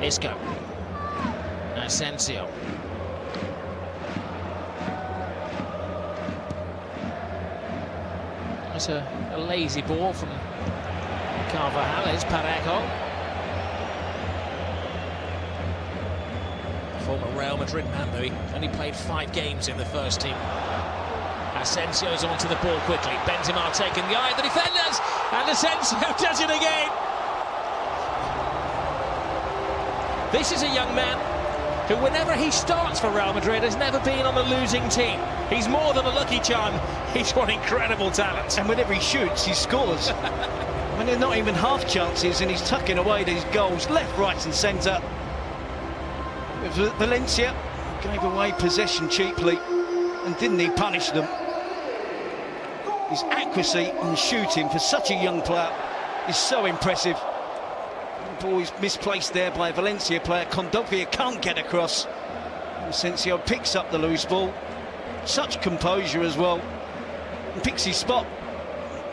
Isco. Asensio. It's a lazy ball from Carvajal. It's Parejo. Former Real Madrid man, though, he only played 5 games in the first team. Asensio's onto the ball quickly. Benzema taking the eye of the defenders, and Asensio does it again. This is a young man who, whenever he starts for Real Madrid, has never been on a losing team. He's more than a lucky charm. He's got incredible talent. And whenever he shoots, he scores. When they're not even half chances, and he's tucking away these goals left, right and centre. Valencia gave away possession cheaply, and didn't he punish them? His accuracy on shooting for such a young player is so impressive. The ball is misplaced there by a Valencia player. Condopia can't get across. Asensio picks up the loose ball. Such composure as well. And picks his spot.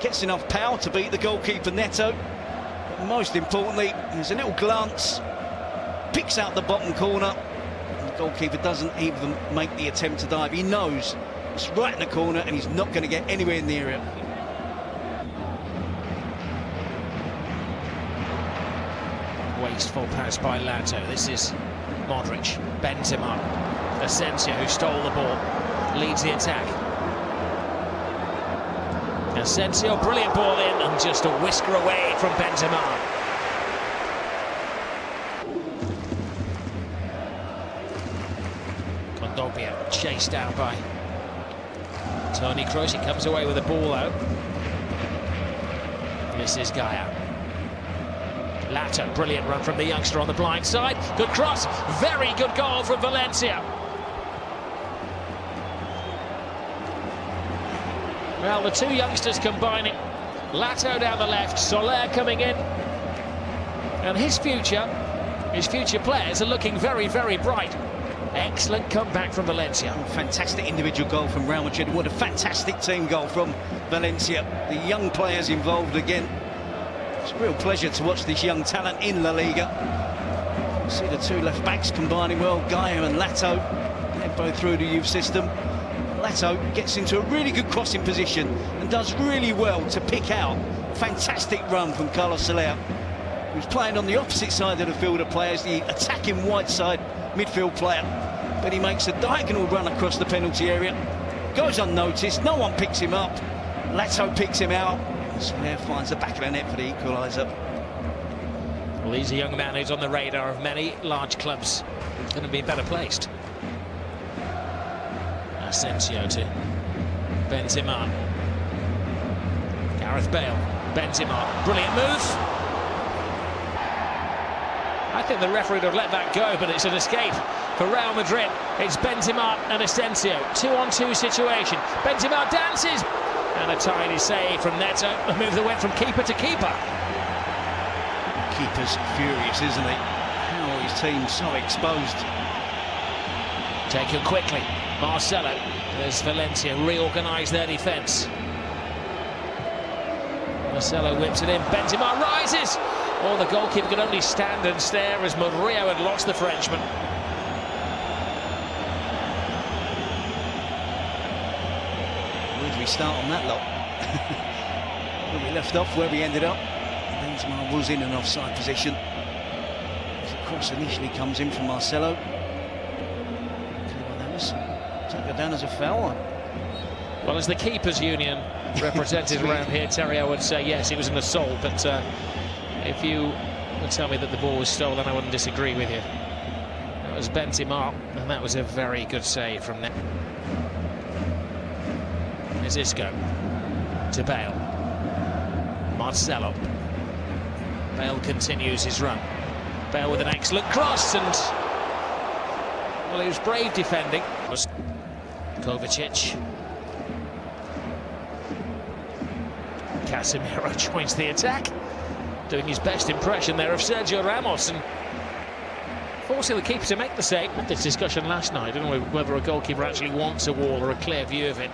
Gets enough power to beat the goalkeeper Neto. But most importantly, there's a little glance. Picks out the bottom corner. And the goalkeeper doesn't even make the attempt to dive. He knows it's right in the corner and he's not going to get anywhere near it. Wasteful pass by Lato. This is Modric. Benzema. Asensio, who stole the ball, leads the attack. Asensio, brilliant ball in, and just a whisker away from Benzema. Condopia chased down by Toni Kroos. He comes away with the ball out. This is Gaia. Lato, brilliant run from the youngster on the blind side. Good cross, very good goal from Valencia. Well, the two youngsters combining. Lato down the left, Soler coming in. And his future players are looking very, very bright. Excellent comeback from Valencia. Fantastic individual goal from Real Madrid. What a fantastic team goal from Valencia. The young players involved again. It's a real pleasure to watch this young talent in La Liga. See the two left backs combining well, Gaia and Lato. They're both through the youth system. Lato gets into a really good crossing position and does really well to pick out. Fantastic run from Carlos Soler, who's playing on the opposite side of the field of players, the attacking wide side midfield player. But he makes a diagonal run across the penalty area. Goes unnoticed, no one picks him up. Lato picks him out. Soler finds the back of the net for the equaliser. Well, he's a young man who's on the radar of many large clubs. Couldn't be better placed. Asensio to Benzema. Gareth Bale. Benzema. Brilliant move. I think the referee would have let that go, but it's an escape for Real Madrid. It's Benzema and Asensio. 2-on-2 situation. Benzema dances. And a tiny save from Neto. A move that went from keeper to keeper. Keeper's furious, isn't he? How his team's so exposed. Taken quickly. Marcelo. There's Valencia reorganise their defence. Marcelo whips it in. Benzema rises. Oh, the goalkeeper could only stand and stare as Murillo had lost the Frenchman. Where do we start on that lot? Where we left off, where we ended up. Benzema was in an offside position. The cross initially comes in from Marcelo. Take it down as a foul. Well, as the keepers' union represented around here, Terry, I would say yes, it was an assault, but if you would tell me that the ball was stolen, I wouldn't disagree with you. That was Benzema, and that was a very good save from there. Here's Isco to Bale. Marcelo. Bale continues his run. Bale with an excellent cross, and well, he was brave defending. Kovacic. Casemiro joins the attack, doing his best impression there of Sergio Ramos and forcing the keeper to make the save. Had this discussion last night, didn't we, whether a goalkeeper actually wants a wall or a clear view of it.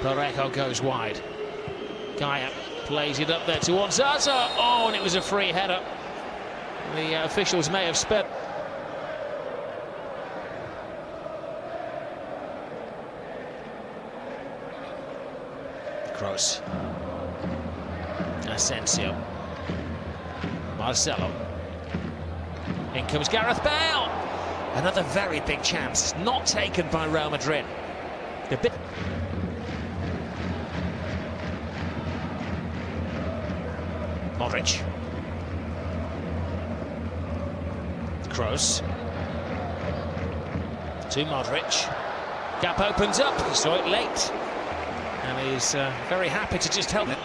Parejo goes wide. Gaia Plays it up there towards Zaza. Oh, and it was a free header. The officials may have spent. Kroos. Asensio. Marcelo. In comes Gareth Bale. Another very big chance. Not taken by Real Madrid. A bit. Modric. Kroos. To Modric. Gap opens up. He saw it late. And he's very happy to just help it.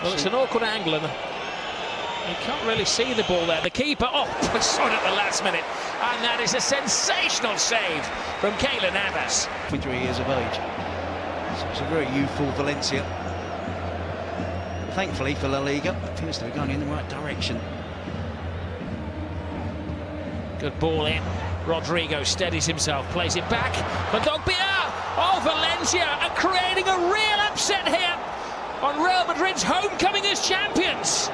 Well, it's an awkward angle and you can't really see the ball there. The keeper, he saw it at the last minute. And that is a sensational save from Keylor Navas. 23 years of age. So it's a very youthful Valencia. Thankfully for La Liga, appears to be going in the right direction. Good ball in. Rodrigo steadies himself, plays it back. Kondogbia! Oh, Valencia are creating a real upset here on Real Madrid's homecoming as champions.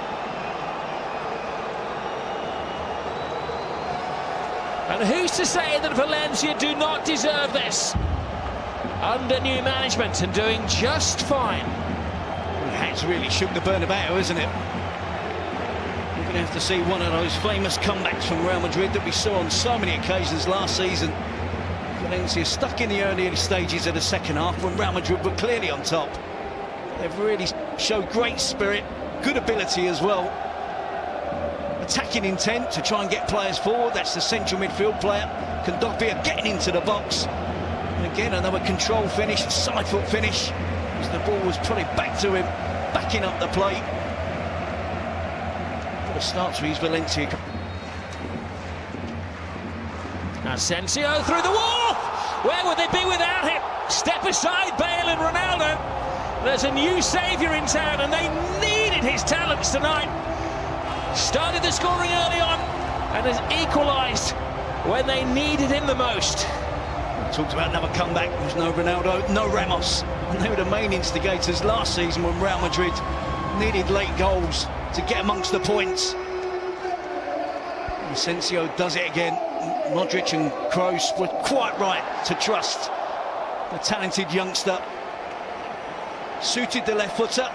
And who's to say that Valencia do not deserve this? Under new management and doing just fine. It's really shook the Bernabeu, isn't it? We're going to have to see one of those famous comebacks from Real Madrid that we saw on so many occasions last season. Valencia stuck in the early stages of the second half when Real Madrid were clearly on top. They've really showed great spirit, good ability as well. Attacking intent to try and get players forward. That's the central midfield player. Kondogbia getting into the box. And again, another control finish, a side foot finish. As the ball was put back to him, backing up the plate. What a start to his Valencia. Asensio through the wall! Where would they be without him? Step aside, Bale and Ronaldo. There's a new saviour in town and they needed his talents tonight. Started the scoring early on and has equalised when they needed him the most. Talked about another comeback. There's no Ronaldo, no Ramos. And they were the main instigators last season when Real Madrid needed late goals to get amongst the points. Asensio does it again. Modric and Kroos were quite right to trust the talented youngster. Suited the left footer.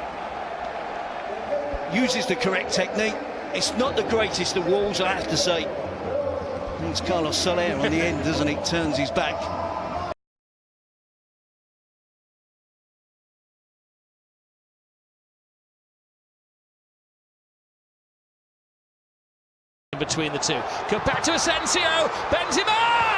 Uses the correct technique. It's not the greatest of walls, I have to say. It's Carlos Soler on the end, doesn't he? Turns his back. Between the two. Go back to Asensio. Benzema!